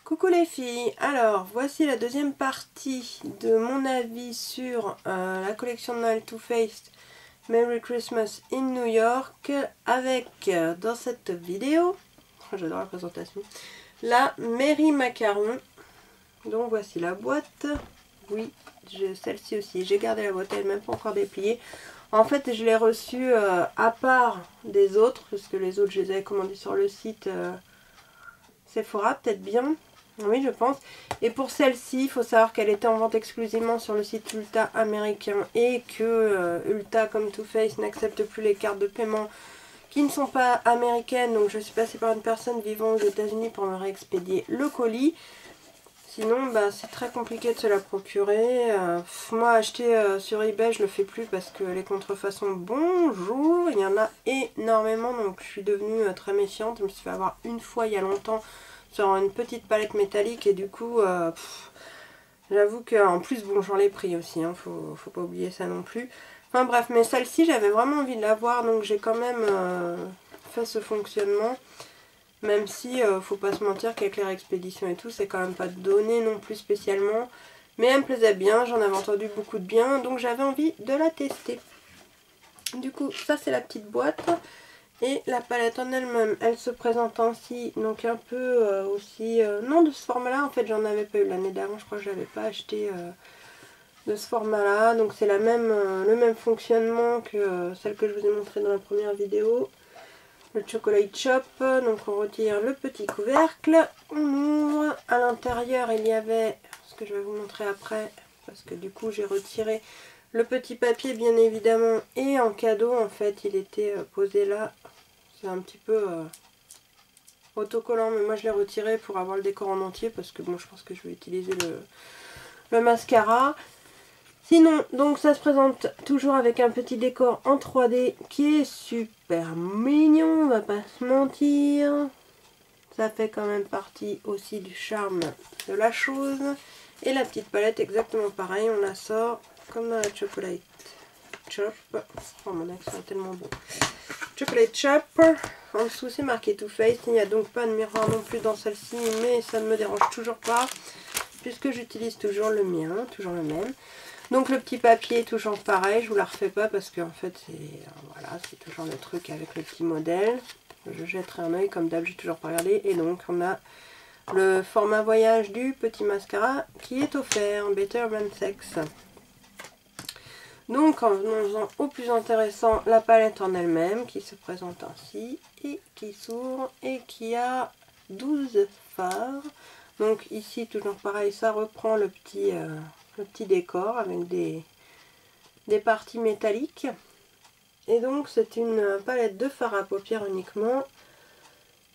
Coucou les filles, alors voici la deuxième partie de mon avis sur la collection de Noël Too Faced Merry Christmas in New York avec dans cette vidéo, j'adore la présentation, la Mary Macaron. Donc voici la boîte, oui celle-ci aussi, j'ai gardé la boîte, elle n'est même pas encore dépliée. En fait je l'ai reçue à part des autres, parce que les autres je les avais commandées sur le site Sephora, peut-être bien. Oui, je pense. Et pour celle-ci, il faut savoir qu'elle était en vente exclusivement sur le site Ulta américain et que Ulta, comme Too Faced, n'accepte plus les cartes de paiement qui ne sont pas américaines. Donc je suis passée par une personne vivant aux États-Unis pour me réexpédier le colis. Sinon, bah, c'est très compliqué de se la procurer. Moi, acheter sur eBay, je le fais plus parce que les contrefaçons, bonjour, il y en a énormément. Donc je suis devenue très méfiante. Je me suis fait avoir une fois il y a longtemps sur une petite palette métallique et du coup j'avoue qu'en plus bon j'en ai pris aussi, hein, faut pas oublier ça non plus. Enfin bref, mais celle-ci j'avais vraiment envie de l'avoir, donc j'ai quand même fait ce fonctionnement, même si faut pas se mentir qu'avec les réexpéditions et tout c'est quand même pas donné non plus spécialement, mais elle me plaisait bien, j'en avais entendu beaucoup de bien, donc j'avais envie de la tester. Du coup ça c'est la petite boîte. Et la palette en elle-même, elle se présente ainsi, donc un peu aussi... non, de ce format-là, en fait, j'en avais pas eu l'année d'avant, je crois que je n'avais pas acheté de ce format-là. Donc c'est le même fonctionnement que celle que je vous ai montrée dans la première vidéo. Le Chocolate Chop, donc on retire le petit couvercle, on ouvre. À l'intérieur, il y avait, ce que je vais vous montrer après, parce que du coup j'ai retiré le petit papier bien évidemment, et en cadeau en fait il était posé là. C'est un petit peu autocollant, mais moi je l'ai retiré pour avoir le décor en entier parce que bon, je pense que je vais utiliser le mascara. Sinon, donc ça se présente toujours avec un petit décor en 3D qui est super mignon, on va pas se mentir. Ça fait quand même partie aussi du charme de la chose. Et la petite palette exactement pareil, on la sort comme dans la Chocolate Chop. Oh mon accent est tellement beau. Chocolate Chop. En dessous c'est marqué Too Faced. Il n'y a donc pas de miroir non plus dans celle-ci, mais ça ne me dérange toujours pas puisque j'utilise toujours le mien, toujours le même. Donc le petit papier toujours pareil, je vous la refais pas parce qu'en fait c'est voilà, c'est toujours le truc avec le petit modèle. Je jetterai un oeil comme d'hab, j'ai toujours pas regardé. Et donc on a le format voyage du petit mascara qui est offert, Better Than Sex. Donc en venons au plus intéressant, la palette en elle-même qui se présente ainsi et qui s'ouvre et qui a 12 fards. Donc ici toujours pareil, ça reprend le petit décor avec des parties métalliques. Et donc c'est une palette de fards à paupières uniquement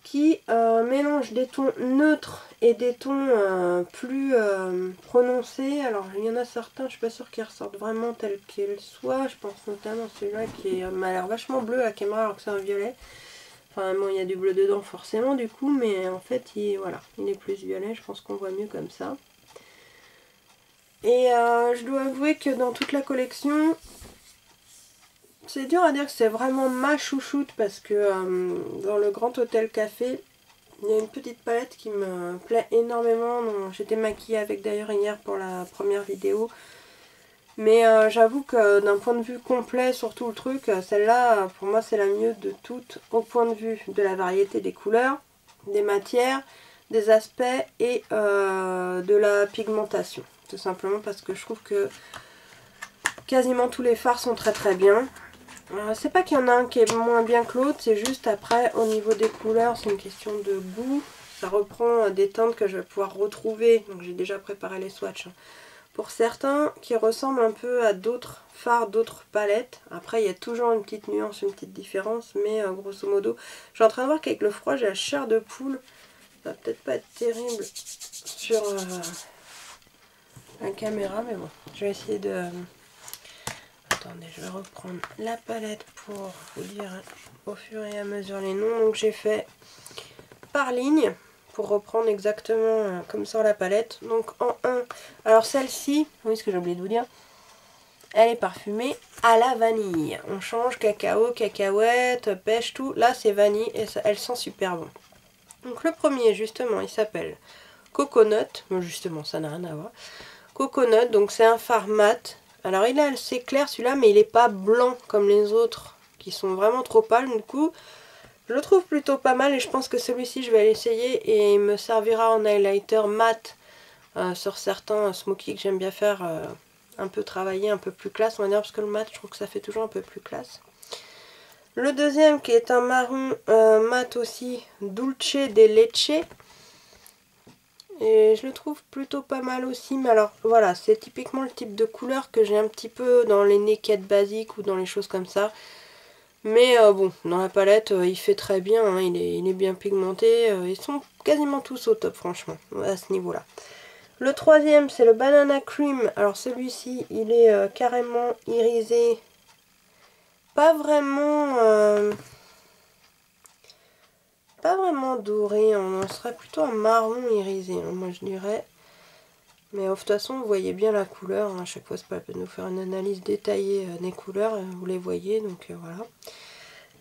qui mélange des tons neutres et des tons plus prononcés. Alors il y en a certains, je suis pas sûre qu'ils ressortent vraiment tels qu'ils soient. Je pense notamment celui-là qui m'a l'air vachement bleu à la caméra alors que c'est un violet. Enfin bon, il y a du bleu dedans forcément du coup, mais en fait voilà, il est plus violet, je pense qu'on voit mieux comme ça. Et je dois avouer que dans toute la collection, c'est dur à dire que c'est vraiment ma chouchoute parce que dans le Grand Hôtel Café, il y a une petite palette qui me plaît énormément. J'étais maquillée avec d'ailleurs hier pour la première vidéo. Mais j'avoue que d'un point de vue complet sur tout le truc, celle-là pour moi c'est la mieux de toutes au point de vue de la variété des couleurs, des matières, des aspects et de la pigmentation. Tout simplement parce que je trouve que quasiment tous les fards sont très très bien. C'est pas qu'il y en a un qui est moins bien que l'autre, c'est juste après au niveau des couleurs c'est une question de goût. Ça reprend des teintes que je vais pouvoir retrouver, donc j'ai déjà préparé les swatchs. Pour certains qui ressemblent un peu à d'autres fards, d'autres palettes. Après il y a toujours une petite nuance, une petite différence, mais grosso modo, je suis en train de voir qu'avec le froid j'ai la chair de poule. Ça va peut-être pas être terrible sur la caméra, mais bon, je vais essayer de... Attendez, je vais reprendre la palette pour vous dire au fur et à mesure les noms. Donc j'ai fait par ligne pour reprendre exactement comme ça la palette. Donc en 1, alors celle-ci, oui ce que j'ai oublié de vous dire, elle est parfumée à la vanille. On change cacao, cacahuète, pêche, tout. Là c'est vanille et ça, elle sent super bon. Donc le premier justement il s'appelle Coconut. Bon, justement, ça n'a rien à voir. Coconut, donc c'est un fard mat. Alors il est assez clair celui-là, mais il n'est pas blanc comme les autres qui sont vraiment trop pâles. Du coup, je le trouve plutôt pas mal et je pense que celui-ci, je vais l'essayer et il me servira en highlighter mat sur certains smoky que j'aime bien faire un peu travailler, un peu plus classe, on va dire, parce que le mat, je trouve que ça fait toujours un peu plus classe. Le deuxième qui est un marron mat aussi, Dulce de Leche. Et je le trouve plutôt pas mal aussi, mais alors voilà, c'est typiquement le type de couleur que j'ai un petit peu dans les naked basiques ou dans les choses comme ça. Mais bon, dans la palette, il fait très bien, hein, il est bien pigmenté, ils sont quasiment tous au top franchement, à ce niveau-là. Le troisième, c'est le Banana Cream. Alors celui-ci, il est carrément irisé, pas vraiment doré, on serait plutôt un marron irisé, hein, moi je dirais. Mais de toute façon, vous voyez bien la couleur, hein, à chaque fois c'est pas la peine de nous faire une analyse détaillée des couleurs, vous les voyez, donc voilà.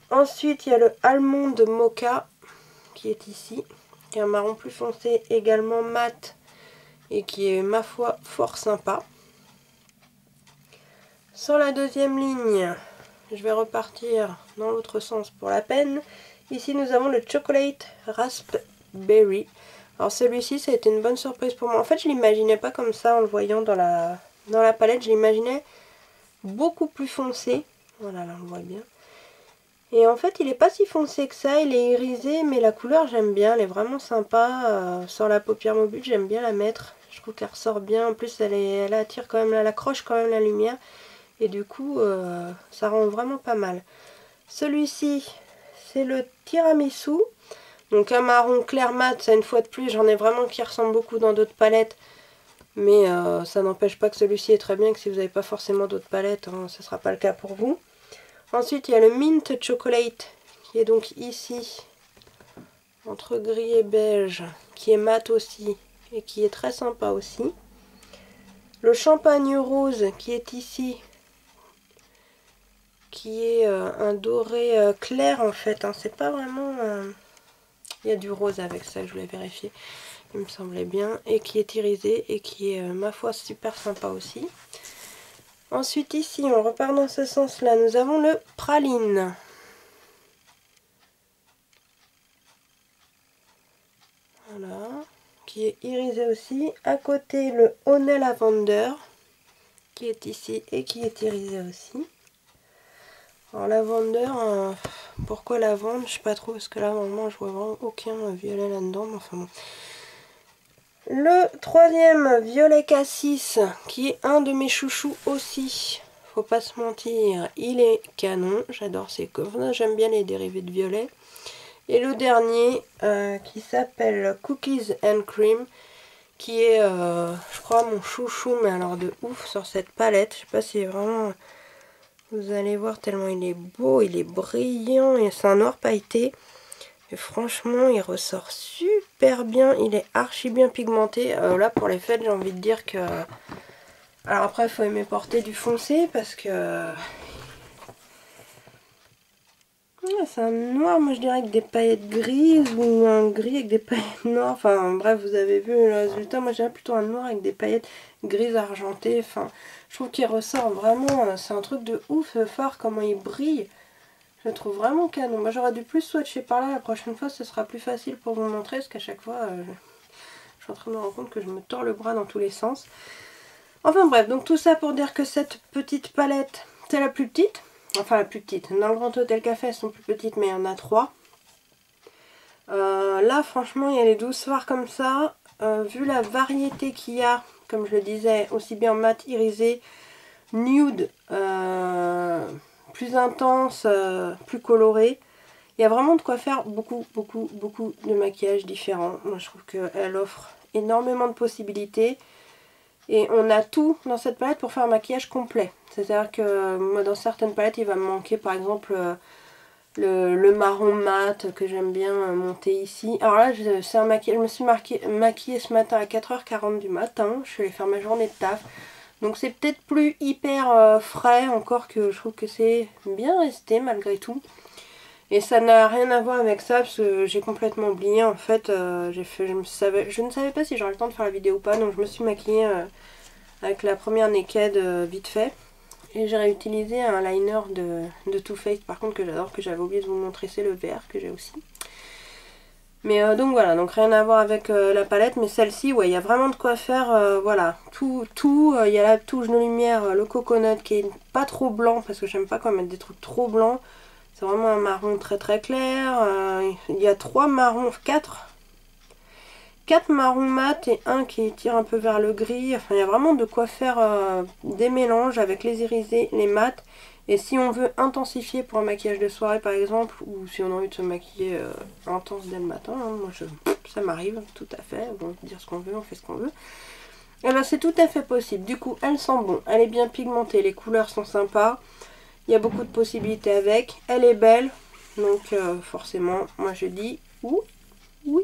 Ensuite, il y a le Almond Mocha qui est ici, qui est un marron plus foncé, également mat, et qui est, ma foi, fort sympa. Sur la deuxième ligne, je vais repartir dans l'autre sens pour la peine. Ici, nous avons le Chocolate Raspberry. Alors celui-ci, ça a été une bonne surprise pour moi. En fait, je l'imaginais pas comme ça en le voyant dans la palette. Je l'imaginais beaucoup plus foncé. Voilà, là on le voit bien. Et en fait, il est pas si foncé que ça. Il est irisé, mais la couleur, j'aime bien. Elle est vraiment sympa. Sur la paupière mobile, j'aime bien la mettre. Je trouve qu'elle ressort bien. En plus, elle attire quand même, elle accroche quand même la lumière. Et du coup, ça rend vraiment pas mal. Celui-ci, c'est le Tiramisu. Donc un marron clair mat, ça une fois de plus, j'en ai vraiment qui ressemblent beaucoup dans d'autres palettes. Mais ça n'empêche pas que celui-ci est très bien, que si vous n'avez pas forcément d'autres palettes, hein, ce ne sera pas le cas pour vous. Ensuite, il y a le Mint Chocolate, qui est donc ici, entre gris et beige, qui est mat aussi, et qui est très sympa aussi. Le Champagne Rose, qui est ici, qui est un doré clair en fait, hein, c'est pas vraiment... Il y a du rose avec ça, je voulais vérifier. Il me semblait bien. Et qui est irisé et qui est, ma foi, super sympa aussi. Ensuite, ici, on repart dans ce sens-là. Nous avons le Praline. Voilà. Qui est irisé aussi. À côté, le Honey Lavender. Qui est ici et qui est irisé aussi. Alors, Lavender... pourquoi lavande? Je sais pas trop, parce que là, normalement, je vois vraiment aucun violet là-dedans. Enfin bon. Le troisième, Violet Cassis, qui est un de mes chouchous aussi. Faut pas se mentir, il est canon. J'adore ces coffres. J'aime bien les dérivés de violet. Et le dernier, qui s'appelle Cookies and Cream, qui est, je crois, mon chouchou, mais alors de ouf sur cette palette. Je sais pas si vraiment... Vous allez voir tellement il est beau, il est brillant, et c'est un noir pailleté. Et franchement, il ressort super bien, il est archi bien pigmenté. Là, pour les fêtes, j'ai envie de dire que... Alors après, il faut aimer porter du foncé, parce que... Ouais, c'est un noir, moi je dirais, avec des paillettes grises, ou un gris avec des paillettes noires. Enfin, bref, vous avez vu le résultat. Moi, je dirais plutôt un noir avec des paillettes grises argentées. Enfin, je trouve qu'il ressort vraiment... C'est un truc de ouf, ce fard, comment il brille. Je le trouve vraiment canon. Moi, j'aurais dû plus swatcher par là. La prochaine fois, ce sera plus facile pour vous montrer, parce qu'à chaque fois, je suis en train de me rendre compte que je me tords le bras dans tous les sens. Enfin bref, donc tout ça pour dire que cette petite palette, c'est la plus petite. Enfin, la plus petite. Dans le Grand Hôtel Café, elles sont plus petites, mais il y en a 3. Là, franchement, il y a les 12 fards comme ça. Vu la variété qu'il y a, comme je le disais, aussi bien mat, irisé, nude, plus intense, plus coloré. Il y a vraiment de quoi faire beaucoup de maquillages différents. Moi, je trouve qu'elle offre énormément de possibilités. Et on a tout dans cette palette pour faire un maquillage complet. C'est-à-dire que moi, dans certaines palettes, il va me manquer par exemple le marron mat que j'aime bien monter ici. Alors là, c'est un maquillage. Je me suis maquillée ce matin à 4h40 du matin. Je suis allée faire ma journée de taf. Donc c'est peut-être plus hyper frais, encore que je trouve que c'est bien resté malgré tout. Et ça n'a rien à voir avec ça parce que j'ai complètement oublié en fait. Je ne savais pas si j'aurais le temps de faire la vidéo ou pas, donc je me suis maquillée avec la première Naked vite fait. Et j'ai réutilisé un liner de Too Faced par contre que j'adore, que j'avais oublié de vous montrer, c'est le vert que j'ai aussi. Mais donc voilà, donc rien à voir avec la palette, mais celle-ci, ouais, il y a vraiment de quoi faire, voilà, il y a la touche de lumière, le coconut qui est pas trop blanc, parce que j'aime pas quand même mettre des trucs trop blancs. C'est vraiment un marron très très clair. Il y a 4 marrons mat et un qui tire un peu vers le gris. Enfin, il y a vraiment de quoi faire des mélanges avec les irisés, les mats. Et si on veut intensifier pour un maquillage de soirée par exemple, ou si on a envie de se maquiller intense dès le matin, hein, moi ça m'arrive tout à fait. Bon, on peut dire ce qu'on veut, on fait ce qu'on veut. Et ben c'est tout à fait possible. Du coup, elle sent bon, elle est bien pigmentée, les couleurs sont sympas. Il y a beaucoup de possibilités avec. Elle est belle. Donc forcément, moi je dis oui.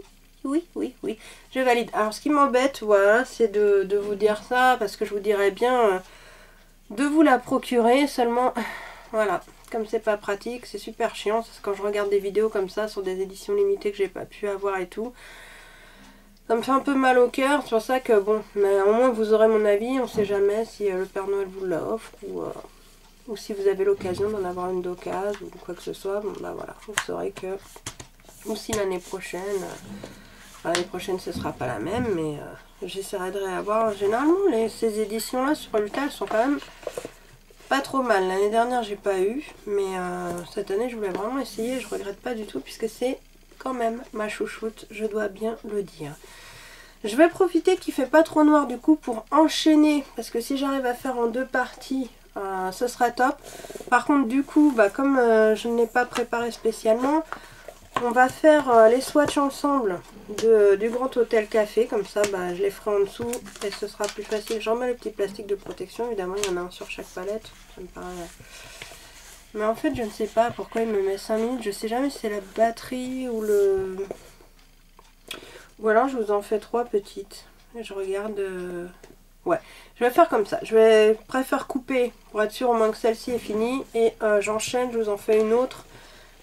Je valide. Alors ce qui m'embête, voilà, c'est de vous dire ça. Parce que je vous dirais bien de vous la procurer. Seulement, voilà. Comme c'est pas pratique, c'est super chiant. C'est quand je regarde des vidéos comme ça sur des éditions limitées que j'ai pas pu avoir et tout. Ça me fait un peu mal au cœur. C'est pour ça que bon, mais au moins vous aurez mon avis. On sait jamais si le Père Noël vous l'offre ou si vous avez l'occasion d'en avoir une d'occasion ou quoi que ce soit, bon bah voilà, vous saurez que, ou si l'année prochaine, ce sera pas la même, mais j'essaierai de réavoir. Généralement ces éditions là sur Ulta elles sont quand même pas trop mal. L'année dernière j'ai pas eu, mais cette année je voulais vraiment essayer, je regrette pas du tout puisque c'est quand même ma chouchoute, je dois bien le dire. Je vais profiter qu'il fait pas trop noir du coup pour enchaîner, parce que si j'arrive à faire en 2 parties, ce sera top. Par contre du coup, bah, comme je ne l'ai pas préparé spécialement, on va faire les swatchs ensemble du Grand Hôtel Café. Comme ça bah, je les ferai en dessous et ce sera plus facile. J'en mets le petit plastique de protection, évidemment il y en a un sur chaque palette. Ça me paraît... Mais en fait je ne sais pas pourquoi il me met 5 minutes. Je sais jamais si c'est la batterie ou le... Ou alors je vous en fais 3 petites. Et je regarde... Ouais, je vais faire comme ça. Je préfère couper pour être sûr au moins que celle-ci est finie. Et j'enchaîne, je vous en fais une autre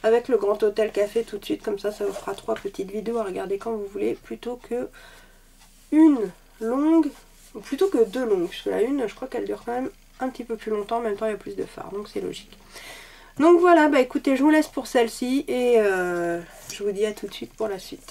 avec le Grand Hôtel Café tout de suite. Comme ça, ça vous fera 3 petites vidéos à regarder quand vous voulez. Plutôt que une longue, ou plutôt que 2 longues. Parce que la une, je crois qu'elle dure quand même un petit peu plus longtemps. En même temps, il y a plus de fard. Donc c'est logique. Donc voilà, bah écoutez, je vous laisse pour celle-ci. Et je vous dis à tout de suite pour la suite.